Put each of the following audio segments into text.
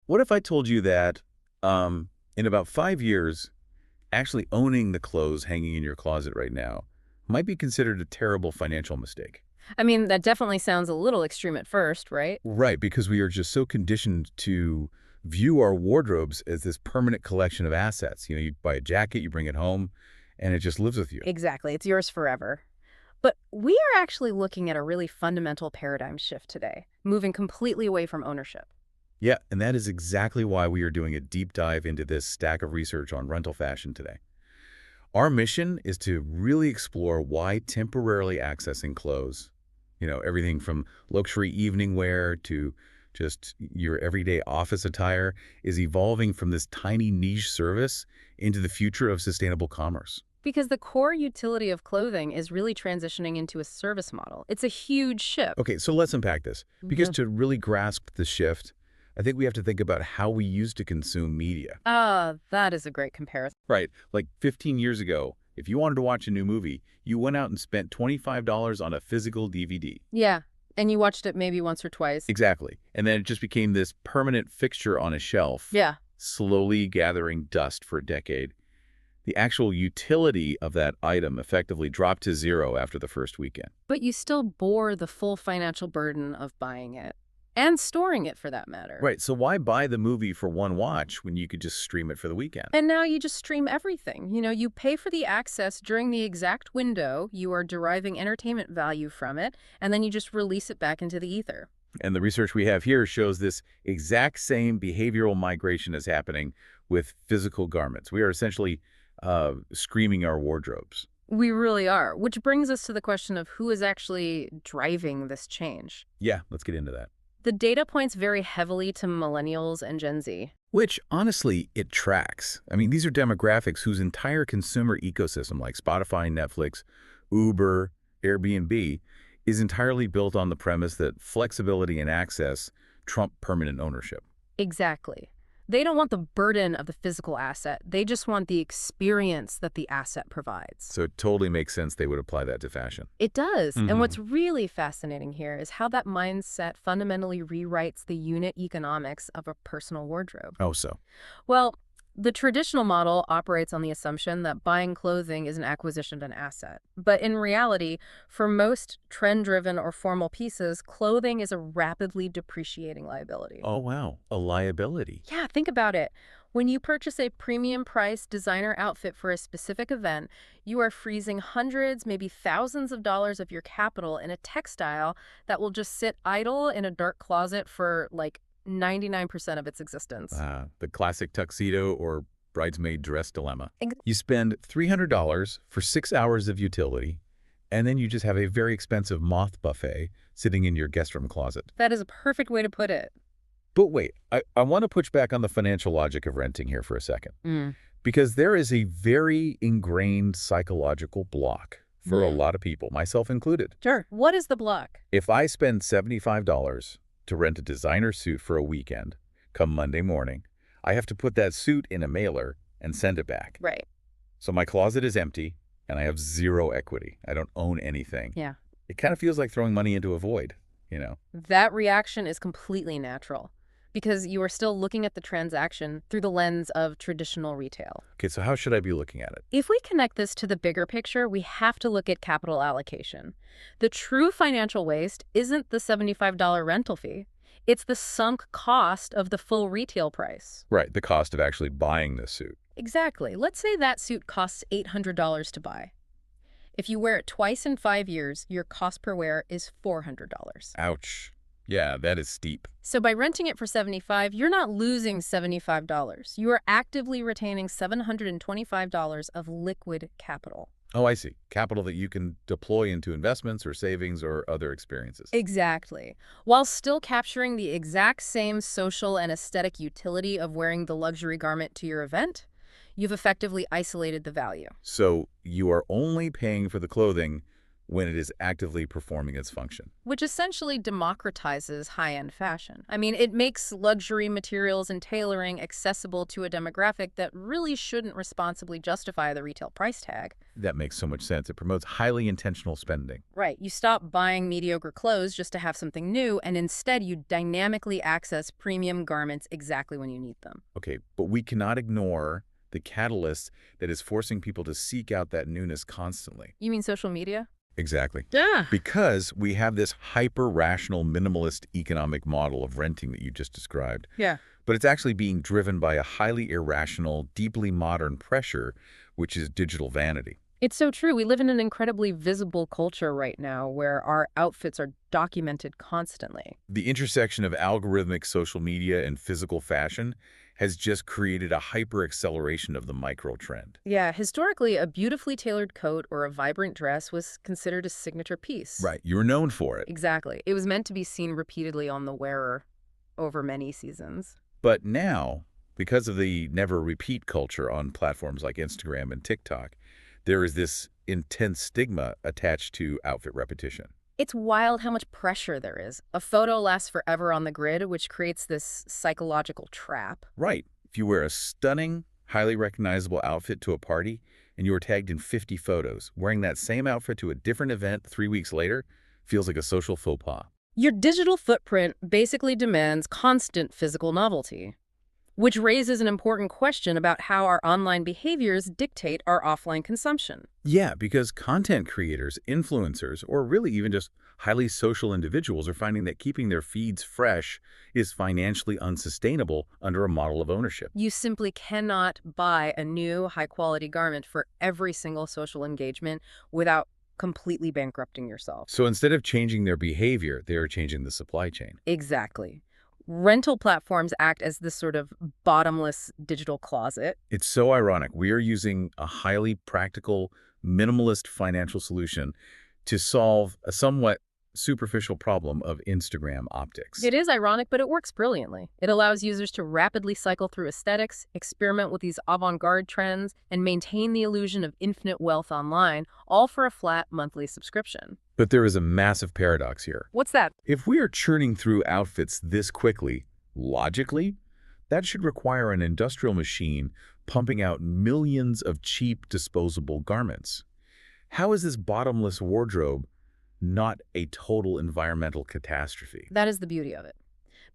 What if I told you that in about 5 years, actually owning the clothes hanging in your closet right now might be considered a terrible financial mistake? I mean, that definitely sounds a little extreme at first, right? Right, because we are just so conditioned to view our wardrobes as this permanent collection of assets. You buy a jacket, you bring it home, and it just lives with you. Exactly. It's yours forever. But we are actually looking at a really fundamental paradigm shift today, moving completely away from ownership. Yeah, and that is exactly why we are doing a deep dive into this stack of research on rental fashion today. Our mission is to really explore why temporarily accessing clothes, everything from luxury evening wear to just your everyday office attire, is evolving from this tiny niche service into the future of sustainable commerce. Because the core utility of clothing is really transitioning into a service model. It's a huge shift. Okay, so let's unpack this. Because Mhm. to really grasp the shift, I think we have to think about how we used to consume media. Ah, that is a great comparison. Right. Like 15 years ago, if you wanted to watch a new movie, you went out and spent $25 on a physical DVD. Yeah. And you watched it maybe once or twice. Exactly. And then it just became this permanent fixture on a shelf, Yeah. slowly gathering dust for a decade. The actual utility of that item effectively dropped to zero after the first weekend. But you still bore the full financial burden of buying it and storing it for that matter. Right. So why buy the movie for one watch when you could just stream it for the weekend? And now you just stream everything. You pay for the access during the exact window, you are deriving entertainment value from it, and then you just release it back into the ether. And the research we have here shows this exact same behavioral migration is happening with physical garments. We are essentially screaming our wardrobes. We really are, which brings us to the question of who is actually driving this change. Yeah, let's get into that. The data points very heavily to millennials and Gen Z. Which, honestly, it tracks. I mean, these are demographics whose entire consumer ecosystem, like Spotify, Netflix, Uber, Airbnb, is entirely built on the premise that flexibility and access trump permanent ownership. Exactly. They don't want the burden of the physical asset. They just want the experience that the asset provides. So it totally makes sense they would apply that to fashion. It does. And Hmm. what's really fascinating here is how that mindset fundamentally rewrites the unit economics of a personal wardrobe. Oh, so. Well, the traditional model operates on the assumption that buying clothing is an acquisition of an asset. But in reality, for most trend-driven or formal pieces, clothing is a rapidly depreciating liability. Oh, wow. A liability. Yeah, think about it. When you purchase a premium price designer outfit for a specific event, you are freezing hundreds, maybe thousands of dollars of your capital in a textile that will just sit idle in a dark closet for like 99% of its existence. The classic tuxedo or bridesmaid dress dilemma. Ex- You spend $300 for 6 hours of utility, and then you just have a very expensive moth buffet sitting in your guest room closet. That is a perfect way to put it. But wait, I want to push back on the financial logic of renting here for a second, Mm. because there is a very ingrained psychological block for a Mm. lot of people, myself included. Sure. What is the block? If I spend $75 to rent a designer suit for a weekend, come Monday morning, I have to put that suit in a mailer and send it back. Right. So my closet is empty, and I have zero equity. I don't own anything. Yeah. It kind of feels like throwing money into a void. That reaction is completely natural because you are still looking at the transaction through the lens of traditional retail. Okay, so how should I be looking at it? If we connect this to the bigger picture, we have to look at capital allocation. The true financial waste isn't the $75 rental fee. It's the sunk cost of the full retail price. Right, the cost of actually buying this suit. Exactly. Let's say that suit costs $800 to buy. If you wear it twice in 5 years, your cost per wear is $400. Ouch. Yeah, that is steep. So by renting it for $75, you're not losing $75. You are actively retaining $725 of liquid capital. Oh, I see. Capital that you can deploy into investments or savings or other experiences. Exactly. While still capturing the exact same social and aesthetic utility of wearing the luxury garment to your event, you've effectively isolated the value. So you are only paying for the clothing when it is actively performing its function. Which essentially democratizes high-end fashion. I mean, it makes luxury materials and tailoring accessible to a demographic that really shouldn't responsibly justify the retail price tag. That makes so much sense. It promotes highly intentional spending. Right. You stop buying mediocre clothes just to have something new, and instead you dynamically access premium garments exactly when you need them. Okay, but we cannot ignore the catalyst that is forcing people to seek out that newness constantly. You mean social media? Exactly. Yeah. Because we have this hyper-rational, minimalist economic model of renting that you just described. Yeah. But it's actually being driven by a highly irrational, deeply modern pressure, which is digital vanity. It's so true. We live in an incredibly visible culture right now where our outfits are documented constantly. The intersection of algorithmic social media and physical fashion has just created a hyper-acceleration of the micro-trend. Yeah, historically, a beautifully tailored coat or a vibrant dress was considered a signature piece. Right, you were known for it. Exactly. It was meant to be seen repeatedly on the wearer over many seasons. But now, because of the never-repeat culture on platforms like Instagram and TikTok, there is this intense stigma attached to outfit repetition. It's wild how much pressure there is. A photo lasts forever on the grid, which creates this psychological trap. Right. If you wear a stunning, highly recognizable outfit to a party and you are tagged in 50 photos, wearing that same outfit to a different event 3 weeks later feels like a social faux pas. Your digital footprint basically demands constant physical novelty, which raises an important question about how our online behaviors dictate our offline consumption. Yeah, because content creators, influencers, or really even just highly social individuals are finding that keeping their feeds fresh is financially unsustainable under a model of ownership. You simply cannot buy a new high-quality garment for every single social engagement without completely bankrupting yourself. So instead of changing their behavior, they are changing the supply chain. Exactly. Rental platforms act as this sort of bottomless digital closet. It's so ironic. We are using a highly practical, minimalist financial solution to solve a somewhat superficial problem of Instagram optics. It is ironic, but it works brilliantly. It allows users to rapidly cycle through aesthetics, experiment with these avant-garde trends, and maintain the illusion of infinite wealth online, all for a flat monthly subscription. But there is a massive paradox here. What's that? If we are churning through outfits this quickly, logically, that should require an industrial machine pumping out millions of cheap, disposable garments. How is this bottomless wardrobe not a total environmental catastrophe? That is the beauty of it.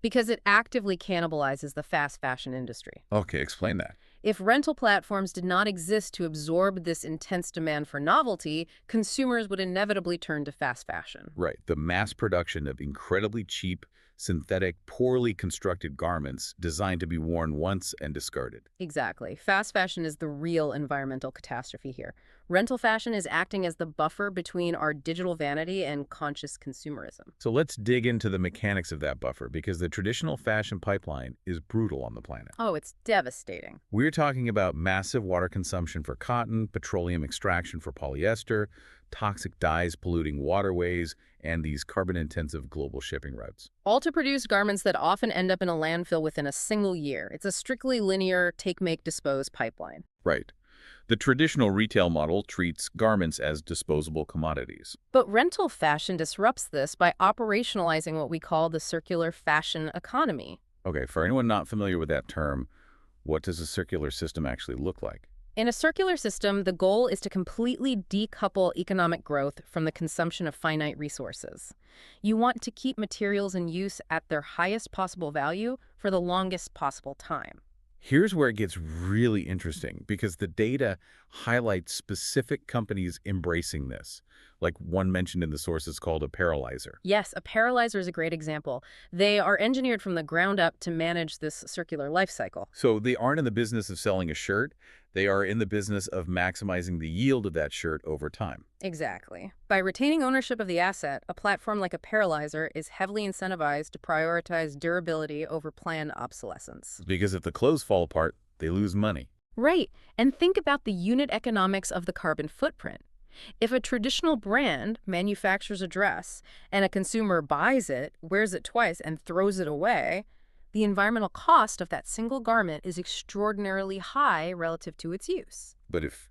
Because it actively cannibalizes the fast fashion industry. Okay, explain that. If rental platforms did not exist to absorb this intense demand for novelty, consumers would inevitably turn to fast fashion. Right, the mass production of incredibly cheap, synthetic, poorly constructed garments designed to be worn once and discarded. Exactly. Fast fashion is the real environmental catastrophe here. Rental fashion is acting as the buffer between our digital vanity and conscious consumerism. So let's dig into the mechanics of that buffer, because the traditional fashion pipeline is brutal on the planet. Oh, it's devastating. We're talking about massive water consumption for cotton, petroleum extraction for polyester, toxic dyes polluting waterways, and these carbon-intensive global shipping routes. All to produce garments that often end up in a landfill within a single year. It's a strictly linear take, make, dispose pipeline. Right. The traditional retail model treats garments as disposable commodities. But rental fashion disrupts this by operationalizing what we call the circular fashion economy. Okay, for anyone not familiar with that term, what does a circular system actually look like? In a circular system, the goal is to completely decouple economic growth from the consumption of finite resources. You want to keep materials in use at their highest possible value for the longest possible time. Here's where it gets really interesting, because the data highlights specific companies embracing this. Like one mentioned in the source is called Apparelizer. Yes, Apparelizer is a great example. They are engineered from the ground up to manage this circular life cycle. So they aren't in the business of selling a shirt. They are in the business of maximizing the yield of that shirt over time. Exactly. By retaining ownership of the asset, a platform like Apparelizer is heavily incentivized to prioritize durability over planned obsolescence. Because if the clothes fall apart, they lose money. Right. And think about the unit economics of the carbon footprint. If a traditional brand manufactures a dress and a consumer buys it, wears it twice, and throws it away, the environmental cost of that single garment is extraordinarily high relative to its use. But if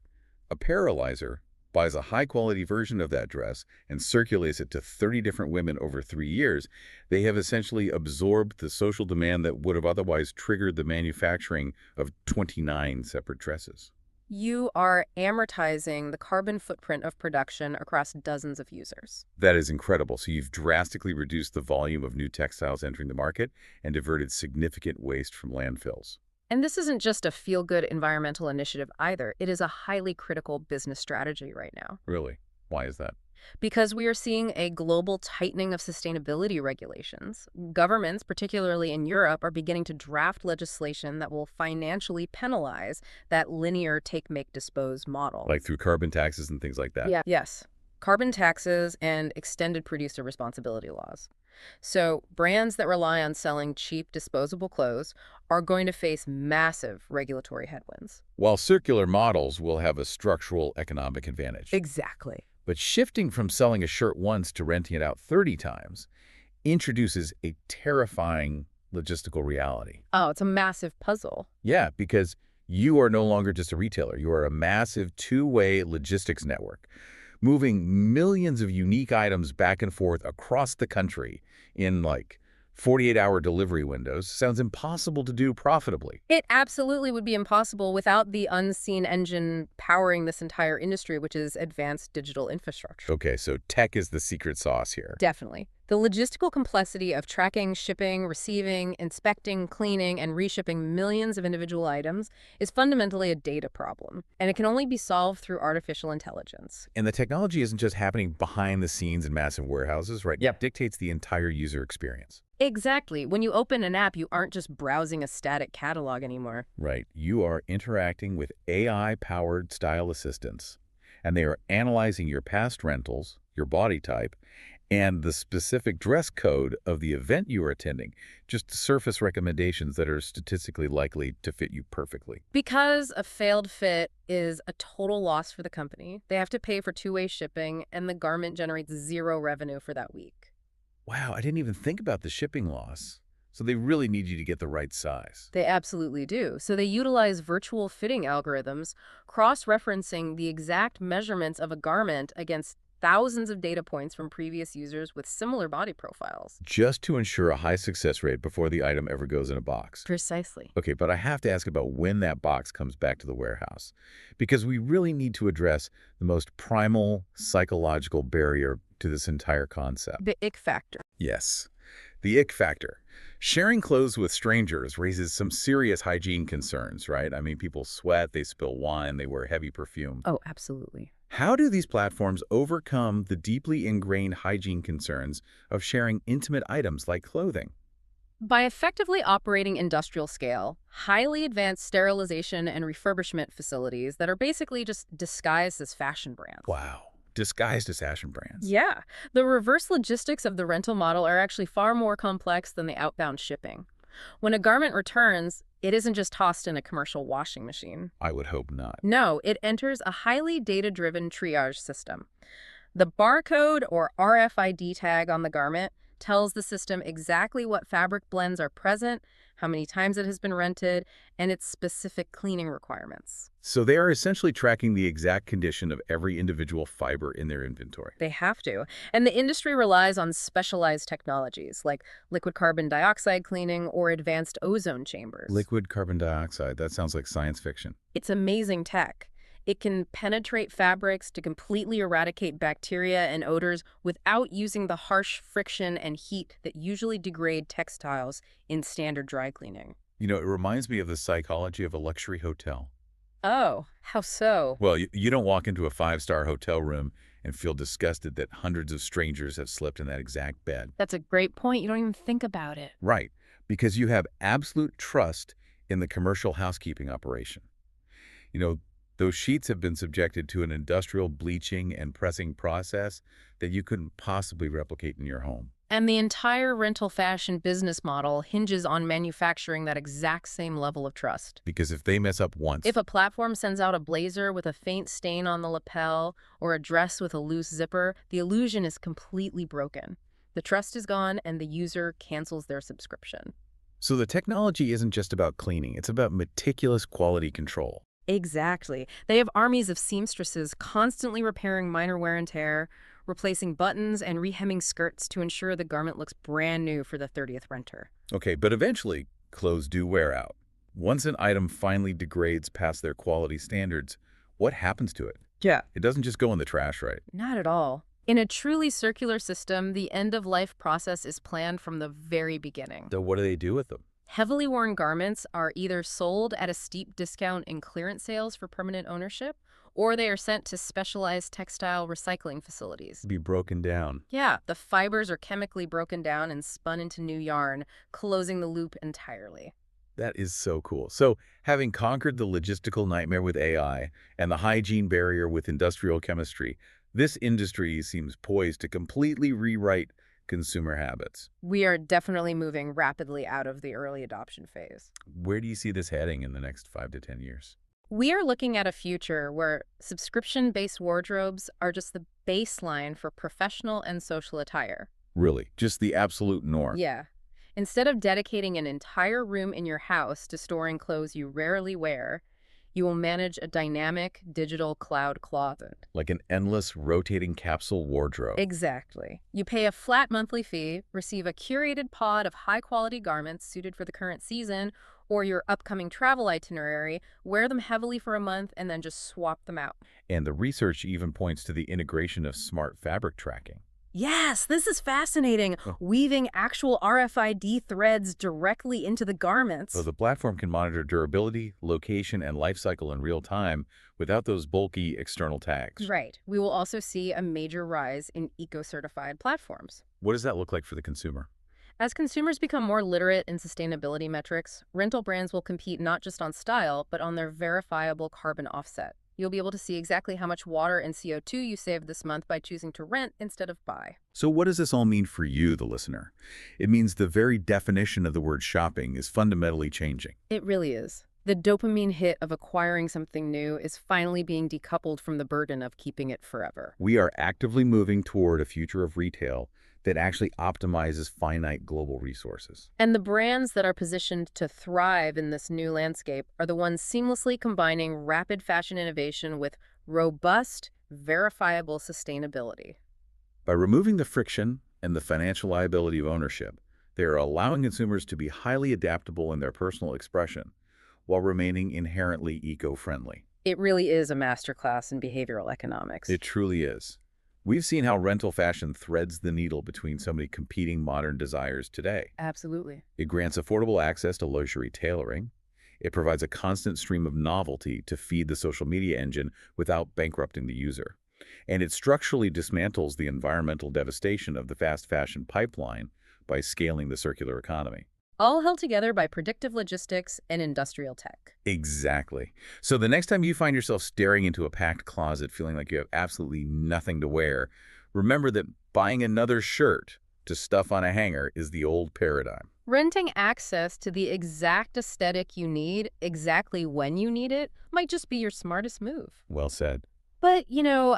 Apparelizer buys a high-quality version of that dress and circulates it to 30 different women over 3 years, they have essentially absorbed the social demand that would have otherwise triggered the manufacturing of 29 separate dresses. You are amortizing the carbon footprint of production across dozens of users. That is incredible. So you've drastically reduced the volume of new textiles entering the market and diverted significant waste from landfills. And this isn't just a feel-good environmental initiative either. It is a highly critical business strategy right now. Really? Why is that? Because we are seeing a global tightening of sustainability regulations. Governments, particularly in Europe, are beginning to draft legislation that will financially penalize that linear take, make, dispose model. Like through carbon taxes and things like that? Yeah. Yes. Carbon taxes and extended producer responsibility laws. So brands that rely on selling cheap, disposable clothes are going to face massive regulatory headwinds. While circular models will have a structural economic advantage. Exactly. But shifting from selling a shirt once to renting it out 30 times introduces a terrifying logistical reality. Oh, it's a massive puzzle. Yeah, because you are no longer just a retailer. You are a massive two-way logistics network, moving millions of unique items back and forth across the country in like 48-hour delivery windows. Sounds impossible to do profitably. It absolutely would be impossible without the unseen engine powering this entire industry, which is advanced digital infrastructure. Okay, so tech is the secret sauce here. Definitely. The logistical complexity of tracking, shipping, receiving, inspecting, cleaning, and reshipping millions of individual items is fundamentally a data problem, and it can only be solved through artificial intelligence. And the technology isn't just happening behind the scenes in massive warehouses, right? Yep. It dictates the entire user experience. Exactly. When you open an app, you aren't just browsing a static catalog anymore. Right. You are interacting with AI-powered style assistants, and they are analyzing your past rentals, your body type, and the specific dress code of the event you are attending, just to surface recommendations that are statistically likely to fit you perfectly. Because a failed fit is a total loss for the company, they have to pay for two-way shipping, and the garment generates zero revenue for that week. Wow, I didn't even think about the shipping loss. So they really need you to get the right size. They absolutely do. So they utilize virtual fitting algorithms, cross-referencing the exact measurements of a garment against thousands of data points from previous users with similar body profiles. Just to ensure a high success rate before the item ever goes in a box. Precisely. Okay, but I have to ask about when that box comes back to the warehouse, because we really need to address the most primal psychological barrier to this entire concept. The ick factor. Yes, the ick factor. Sharing clothes with strangers raises some serious hygiene concerns, right? I mean, people sweat, they spill wine, they wear heavy perfume. Oh, absolutely. How do these platforms overcome the deeply ingrained hygiene concerns of sharing intimate items like clothing? By effectively operating industrial scale, highly advanced sterilization and refurbishment facilities that are basically just disguised as fashion brands. Wow. Disguised as fashion brands. Yeah. The reverse logistics of the rental model are actually far more complex than the outbound shipping. When a garment returns, it isn't just tossed in a commercial washing machine. I would hope not. No, it enters a highly data-driven triage system. The barcode or RFID tag on the garment tells the system exactly what fabric blends are present, how many times it has been rented, and its specific cleaning requirements. So they are essentially tracking the exact condition of every individual fiber in their inventory. They have to. And the industry relies on specialized technologies like liquid carbon dioxide cleaning or advanced ozone chambers. Liquid carbon dioxide, that sounds like science fiction. It's amazing tech. It can penetrate fabrics to completely eradicate bacteria and odors without using the harsh friction and heat that usually degrade textiles in standard dry cleaning. You know, it reminds me of the psychology of a luxury hotel. Oh, how so? Well, you don't walk into a five-star hotel room and feel disgusted that hundreds of strangers have slept in that exact bed. That's a great point. You don't even think about it. Right, because you have absolute trust in the commercial housekeeping operation. You know, those sheets have been subjected to an industrial bleaching and pressing process that you couldn't possibly replicate in your home. And the entire rental fashion business model hinges on manufacturing that exact same level of trust. Because if they mess up once, If a platform sends out a blazer with a faint stain on the lapel or a dress with a loose zipper, the illusion is completely broken. The trust is gone and the user cancels their subscription. so the technology isn't just about cleaning, it's about meticulous quality control. Exactly. They have armies of seamstresses constantly repairing minor wear and tear, replacing buttons and rehemming skirts to ensure the garment looks brand new for the 30th renter. Okay, but eventually, clothes do wear out. Once an item finally degrades past their quality standards, what happens to it? Yeah. It doesn't just go in the trash, right? Not at all. In a truly circular system, the end-of-life process is planned from the very beginning. So what do they do with them? Heavily worn garments are either sold at a steep discount in clearance sales for permanent ownership, or they are sent to specialized textile recycling facilities. Be broken down. Yeah, the fibers are chemically broken down and spun into new yarn, closing the loop entirely. That is so cool. So, having conquered the logistical nightmare with AI and the hygiene barrier with industrial chemistry, this industry seems poised to completely rewrite consumer habits. We are definitely moving rapidly out of the early adoption phase. Where do you see this heading in the next 5 to 10 years? We are looking at a future where subscription-based wardrobes are just the baseline for professional and social attire. Really, just the absolute norm. Yeah. Instead of dedicating an entire room in your house to storing clothes you rarely wear, you will manage a dynamic digital cloud closet. Like an endless rotating capsule wardrobe. Exactly. You pay a flat monthly fee, receive a curated pod of high-quality garments suited for the current season or your upcoming travel itinerary, wear them heavily for a month, and then just swap them out. And the research even points to the integration of smart fabric tracking. Yes, this is fascinating. Oh. Weaving actual RFID threads directly into the garments. So the platform can monitor durability, location, and life cycle in real time without those bulky external tags. Right. We will also see a major rise in eco-certified platforms. What does that look like for the consumer? As consumers become more literate in sustainability metrics, rental brands will compete not just on style, but on their verifiable carbon offset. You'll be able to see exactly how much water and CO2 you saved this month by choosing to rent instead of buy. So what does this all mean for you, the listener? It means the very definition of the word shopping is fundamentally changing. It really is. The dopamine hit of acquiring something new is finally being decoupled from the burden of keeping it forever. We are actively moving toward a future of retail that actually optimizes finite global resources. And the brands that are positioned to thrive in this new landscape are the ones seamlessly combining rapid fashion innovation with robust, verifiable sustainability. By removing the friction and the financial liability of ownership, they are allowing consumers to be highly adaptable in their personal expression while remaining inherently eco-friendly. It really is a masterclass in behavioral economics. It truly is. We've seen how rental fashion threads the needle between so many competing modern desires today. Absolutely. It grants affordable access to luxury tailoring. It provides a constant stream of novelty to feed the social media engine without bankrupting the user. And it structurally dismantles the environmental devastation of the fast fashion pipeline by scaling the circular economy. All held together by predictive logistics and industrial tech. Exactly. So the next time you find yourself staring into a packed closet feeling like you have absolutely nothing to wear, remember that buying another shirt to stuff on a hanger is the old paradigm. Renting access to the exact aesthetic you need, exactly when you need it, might just be your smartest move. Well said. But,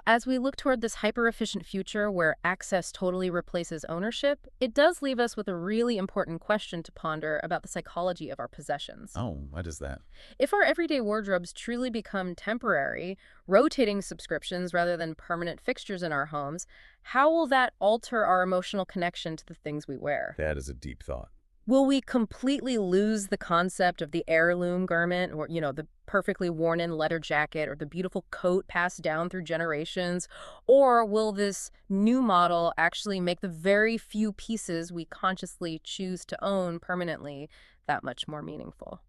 as we look toward this hyper-efficient future where access totally replaces ownership, it does leave us with a really important question to ponder about the psychology of our possessions. Oh, what is that? If our everyday wardrobes truly become temporary, rotating subscriptions rather than permanent fixtures in our homes, how will that alter our emotional connection to the things we wear? That is a deep thought. Will we completely lose the concept of the heirloom garment or, the perfectly worn-in leather jacket or the beautiful coat passed down through generations? Or will this new model actually make the very few pieces we consciously choose to own permanently that much more meaningful?